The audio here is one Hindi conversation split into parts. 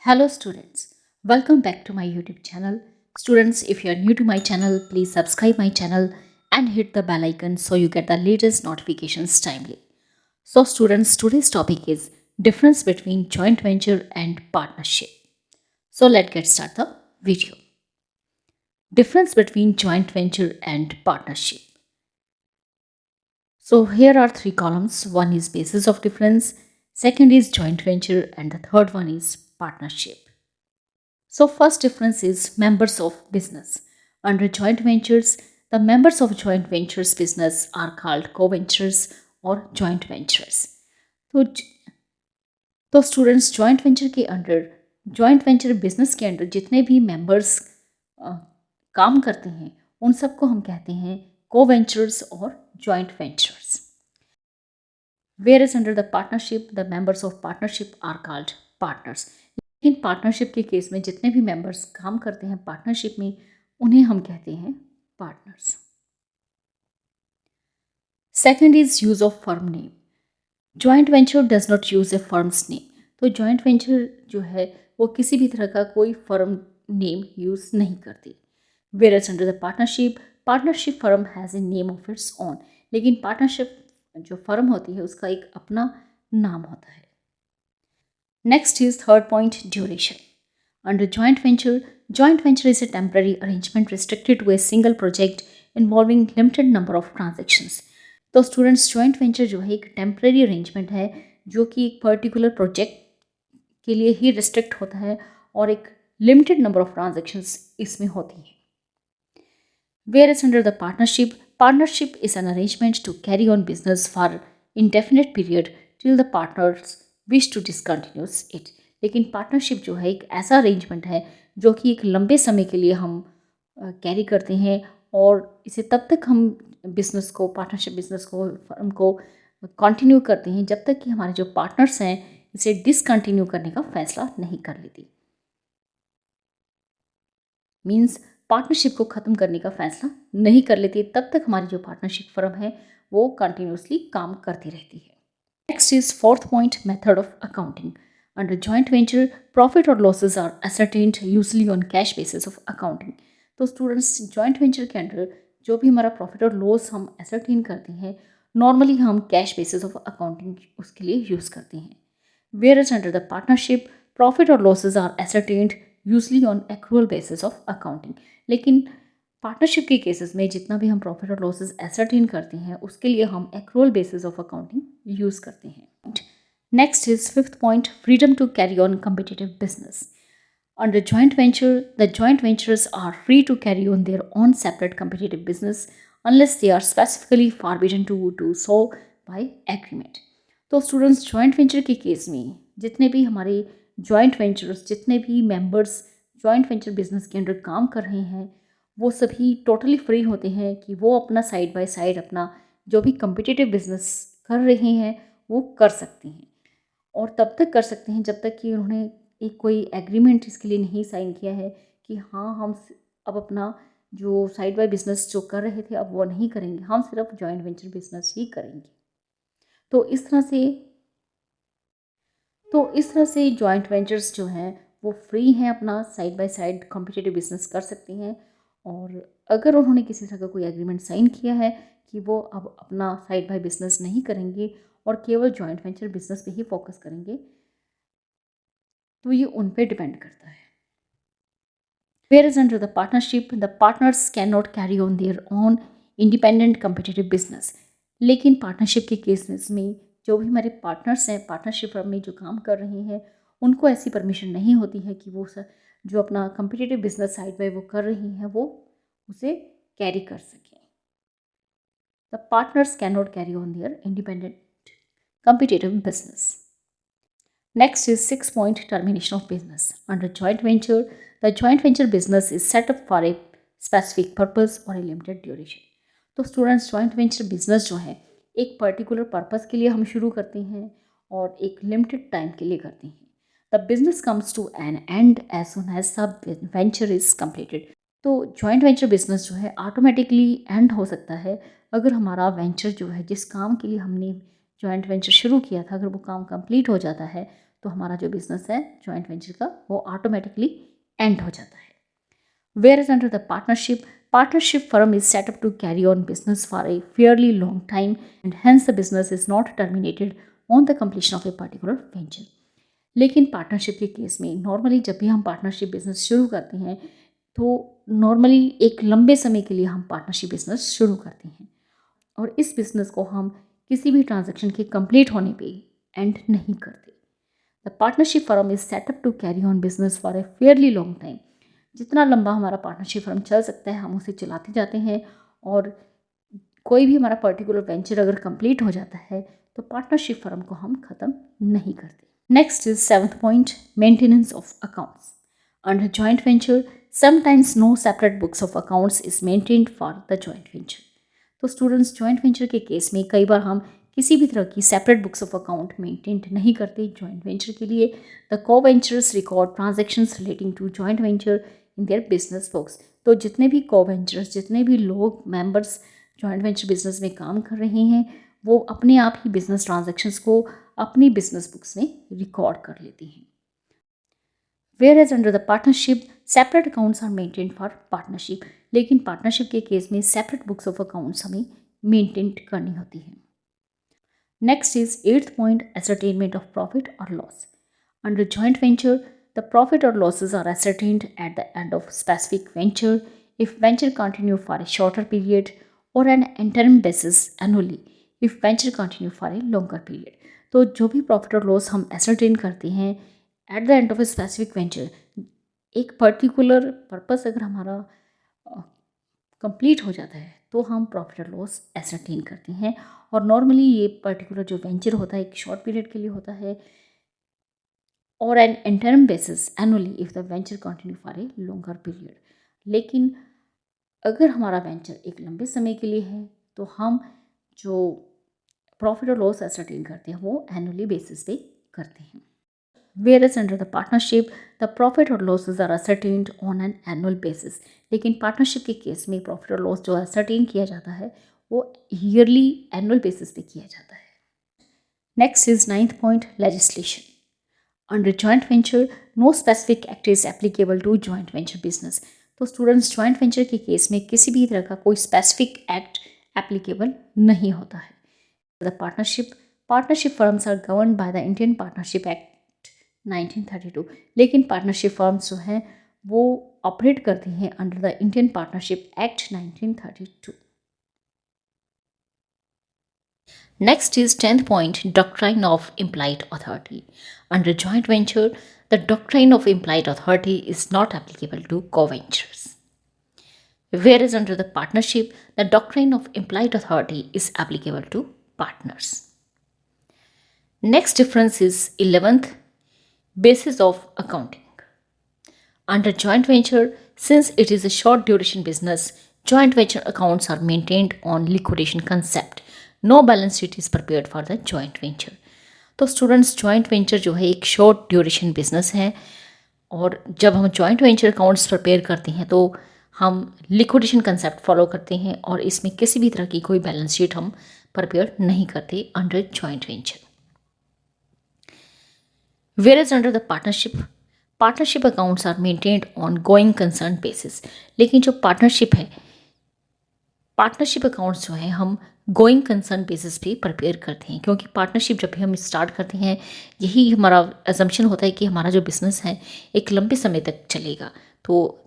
Hello students, welcome back to my YouTube channel. Students, if you are new to my channel, please subscribe my channel and hit the bell icon so you get the latest notifications timely. So students, today's topic is difference between joint venture and partnership. So let's get start the video. Difference between joint venture and partnership. So here are three columns. One is basis of difference, second is joint venture, and the third one is partnership. So first difference is members of business. Under joint ventures, the members of joint ventures business are called co-ventures or joint ventures. तो स्टूडेंट्स जॉइंट वेंचर के अंडर जॉइंट वेंचर बिजनेस के अंडर जितने भी मेंबर्स काम करते हैं उन सबको हम कहते हैं को-वेंचर्स और joint ventures. Whereas under the partnership, the members of partnership are called partners. लेकिन पार्टनरशिप के केस में जितने भी मेंबर्स काम करते हैं पार्टनरशिप में उन्हें हम कहते हैं partners. Second is use of firm name. Joint venture does not use A firms name. तो जॉइंट वेंचर जो है वो किसी भी तरह का कोई फर्म नेम यूज नहीं करती. Whereas under the partnership firm has a name of its own. लेकिन पार्टनरशिप जो फर्म होती है उसका एक अपना नाम होता है. Next is third point, duration. Under joint venture is a temporary arrangement restricted to a single project involving limited number of transactions. तो स्टूडेंट्स जॉइंट वेंचर जो है एक टेम्पररी अरेंजमेंट है जो कि एक पर्टिकुलर प्रोजेक्ट के लिए ही रिस्ट्रिक्ट होता है और एक लिमिटेड नंबर ऑफ ट्रांजेक्शंस इसमें होती हैं. Whereas under the partnership is an arrangement to carry on business for indefinite period till the partners wish to discontinue it. लेकिन पार्टनरशिप जो है एक ऐसा अरेंजमेंट है जो कि एक लंबे समय के लिए हम कैरी करते हैं और इसे तब तक हम बिजनेस को पार्टनरशिप बिजनेस को फर्म को कंटिन्यू करते हैं जब तक कि हमारे जो पार्टनर्स हैं इसे डिसकंटिन्यू करने का फैसला नहीं कर लेती. मीन्स पार्टनरशिप को ख़त्म करने का फैसला नहीं कर लेती तब तक हमारी जो पार्टनरशिप फर्म है वो कंटिन्यूसली काम करती रहती है. Next is fourth point, method of accounting. Under joint venture profit और losses are ascertained usually on cash basis of accounting. तो स्टूडेंट्स जॉइंट वेंचर के अंडर जो भी हमारा प्रॉफिट और लॉस हम असरटेन करते हैं नॉर्मली हम कैश बेसिस ऑफ अकाउंटिंग उसके लिए यूज़ करते हैं. Whereas under the partnership profit और losses are ascertained usually on accrual basis of accounting. लेकिन पार्टनरशिप के केसेस में जितना भी हम प्रॉफिट और लॉसेस एसरटेन करते हैं उसके लिए हम accrual basis of accounting use करते हैं. Next is fifth point, freedom to carry on competitive business. Under joint venture the joint ventures are free to carry on their own separate competitive business unless they are specifically forbidden to do so by agreement. तो स्टूडेंट्स जॉइंट वेंचर के केस में जितने भी हमारे जॉइंट वेंचर्स जितने भी मेंबर्स जॉइंट वेंचर बिजनेस के अंडर काम कर रहे हैं वो सभी टोटली फ्री होते हैं कि वो अपना साइड बाय साइड अपना जो भी कम्पिटिटिव बिजनेस कर रहे हैं वो कर सकते हैं और तब तक कर सकते हैं जब तक कि उन्होंने एक कोई एग्रीमेंट इसके लिए नहीं साइन किया है कि हाँ हम अब अपना जो साइड बाय बिजनेस जो कर रहे थे अब वो नहीं करेंगे, हम सिर्फ जॉइंट वेंचर बिजनेस ही करेंगे. तो इस तरह से जॉइंट वेंचर्स जो हैं वो फ्री हैं अपना side by side competitive business कर सकते हैं और अगर उन्होंने किसी तरह का कोई एग्रीमेंट साइन किया है कि वो अब अपना साइड बाय बिजनेस नहीं करेंगे और केवल जॉइंट वेंचर बिजनेस पे ही फोकस करेंगे तो ये उन पे डिपेंड करता है. Whereas under the partnership, the partners cannot carry on their own independent competitive business. लेकिन पार्टनरशिप के केसेस में जो भी हमारे पार्टनर्स हैं पार्टनरशिप फर्म में जो काम कर रहे हैं उनको ऐसी परमिशन नहीं होती है कि वो जो अपना कम्पिटिटिव बिजनेस साइड बाय वो कर रही हैं वो उसे कैरी कर सकें. The partners can not carry on there independent competitive business. Next is six point, termination of business. Under joint venture the joint venture business is set up for a specific purpose और ए लिमिटेड ड्यूरेशन. तो स्टूडेंट्स जॉइंट वेंचर बिजनेस जो है एक पर्टिकुलर पर्पस के लिए हम शुरू करते हैं और एक लिमिटेड टाइम के लिए करते हैं. The business comes to an end as soon as the venture is completed. तो जॉइंट वेंचर बिजनेस जो है ऑटोमेटिकली एंड हो सकता है अगर हमारा वेंचर जो है जिस काम के लिए हमने जॉइंट वेंचर शुरू किया था अगर वो काम कंप्लीट हो जाता है तो हमारा जो बिजनेस है जॉइंट वेंचर का वो ऑटोमेटिकली एंड हो जाता है. Whereas under the partnership firm is set up to carry on business for a fairly long time and hence the business is not terminated on the completion of a particular venture. लेकिन पार्टनरशिप के केस में नॉर्मली जब भी हम पार्टनरशिप बिजनेस शुरू करते हैं तो नॉर्मली एक लंबे समय के लिए हम पार्टनरशिप बिजनेस शुरू करते हैं और इस बिजनेस को हम किसी भी ट्रांजैक्शन के कंप्लीट होने पे एंड नहीं करते. The partnership firm is set up to carry on business for a fairly long time. जितना लंबा हमारा पार्टनरशिप फर्म चल सकता है हम उसे चलाते जाते हैं और कोई भी हमारा पर्टिकुलर वेंचर अगर कंप्लीट हो जाता है तो पार्टनरशिप फर्म को हम ख़त्म नहीं करते. Next is 7th point, maintenance of accounts. Under joint venture sometimes no separate books of accounts is maintained for the joint venture. तो स्टूडेंट्स जॉइंट वेंचर के केस में कई बार हम किसी भी तरह की separate books of account maintain नहीं करते जॉइंट वेंचर के लिए. The co ventures record transactions relating to joint venture in their business books. तो जितने भी को वेंचर्स, जितने भी लोग मेंबर्स जॉइंट वेंचर बिजनेस में काम कर रहे हैं वो अपने आप ही बिजनेस ट्रांजेक्शन्स को अपनी बिजनेस बुक्स में रिकॉर्ड कर लेते हैं. Whereas under the partnership, separate accounts are maintained for partnership. लेकिन पार्टनरशिप के केस में सेपरेट बुक्स ऑफ अकाउंट्स हमें मेंटेन करनी होती है. Next is 8th point, ascertainment of profit or loss. Under joint venture, the profit or losses are ascertained at the end of specific venture if venture continue for a shorter period or an interim basis annually if venture continue for a longer period. तो जो भी प्रॉफिट और लॉस हम ascertain करते हैं at the end of a specific venture, एक पर्टिकुलर पर्पस अगर हमारा कंप्लीट हो जाता है तो हम प्रॉफिट और लॉस एसरटेन करते हैं. और नॉर्मली ये पर्टिकुलर जो वेंचर होता है एक शॉर्ट पीरियड के लिए होता है और an interim basis annually if the venture continue for a longer period. लेकिन अगर हमारा वेंचर एक लंबे समय के लिए है तो हम जो प्रॉफिट और लॉस एसरटेन करते हैं वो एनुअली बेसिस पे करते हैं. Whereas under the partnership, the profit or losses are ascertained on an annual basis. लेकिन पार्टनरशिप के केस में प्रॉफिट और लॉस जो ascertain किया जाता है वो ईयरली एनुअल बेसिस पे किया जाता है. Next is 9th point, legislation. Under joint venture, no specific act is applicable to joint venture business. तो स्टूडेंट्स जॉइंट वेंचर के केस में किसी भी तरह का कोई स्पेसिफिक एक्ट एप्लीकेबल नहीं होता है. The partnership firms are govern by the Indian partnership act 1932. लेकिन पार्टनरशिप फर्म्स जो हैं वो ऑपरेट करती हैं under the Indian partnership act 1932. Next is 10th point, doctrine of implied authority. Under joint venture the doctrine of implied authority is not applicable to co-ventures. Whereas under the partnership, the doctrine of implied authority is applicable to partners. Next difference is 11th, basis of accounting. Under joint venture, since it is a short duration business, joint venture accounts are maintained on liquidation concept. No balance sheet is prepared for the joint venture. तो स्टूडेंट्स जॉइंट वेंचर जो है एक शॉर्ट ड्यूरेशन बिजनेस है और जब हम जॉइंट वेंचर अकाउंट्स प्रिपेयर करते हैं तो हम लिक्विडेशन कंसेप्ट फॉलो करते हैं और इसमें किसी भी तरह की कोई बैलेंस शीट हम प्रिपेयर नहीं करते under joint venture. Whereas under the partnership accounts are maintained on going concern basis. लेकिन जो पार्टनरशिप है, पार्टनरशिप अकाउंट्स जो है हम गोइंग कंसर्न बेसिस पे प्रिपेयर करते हैं क्योंकि पार्टनरशिप जब भी हम स्टार्ट करते हैं यही हमारा अजम्पशन होता है कि हमारा जो बिजनेस है एक लंबे समय तक चलेगा. तो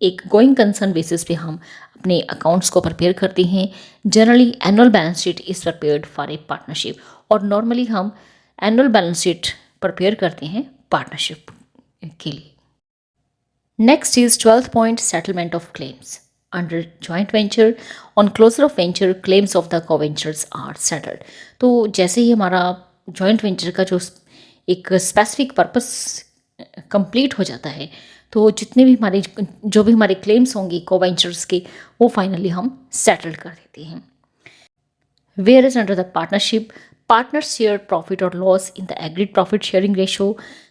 एक गोइंग कंसर्न बेसिस पे हम अपने अकाउंट्स को प्रिपेयर करते हैं. Generally annual balance sheet is prepared for a partnership और नॉर्मली हम एनुअल बैलेंस शीट प्रिपेयर करते हैं पार्टनरशिप के लिए. Next is 12th point, settlement of claims. Under joint venture on closure of venture claims of the co-ventures are settled. तो जैसे ही हमारा जॉइंट वेंचर का जो एक स्पेसिफिक पर्पस कंप्लीट हो जाता है तो जितने भी हमारे क्लेम्स होंगे को-वेंचर्स के वो फाइनली हम सेटल कर देते हैं. Whereas under the partnership, partners share profit or loss in the agreed profit sharing ratio.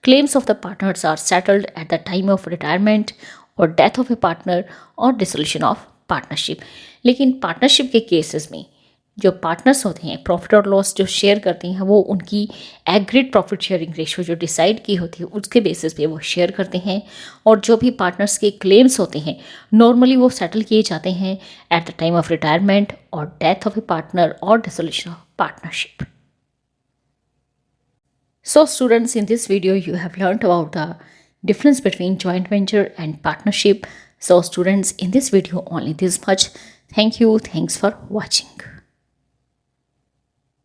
Claims of the partners are settled at the time of retirement or death of a partner or dissolution of partnership. लेकिन पार्टनरशिप के केसेस में जो पार्टनर्स होते हैं प्रॉफिट और लॉस जो शेयर करते हैं वो उनकी एग्रीड प्रॉफिट शेयरिंग रेशियो जो डिसाइड की होती है उसके बेसिस पे वो शेयर करते हैं। और जो भी पार्टनर्स के क्लेम्स होते हैं नॉर्मली वो सेटल किए जाते हैं at the time of retirement और डेथ ऑफ ए पार्टनर और dissolution of partnership. So students, in this video you have learned about the difference between joint venture and partnership. So students, in this video only this much. Thank you. Thanks for watching.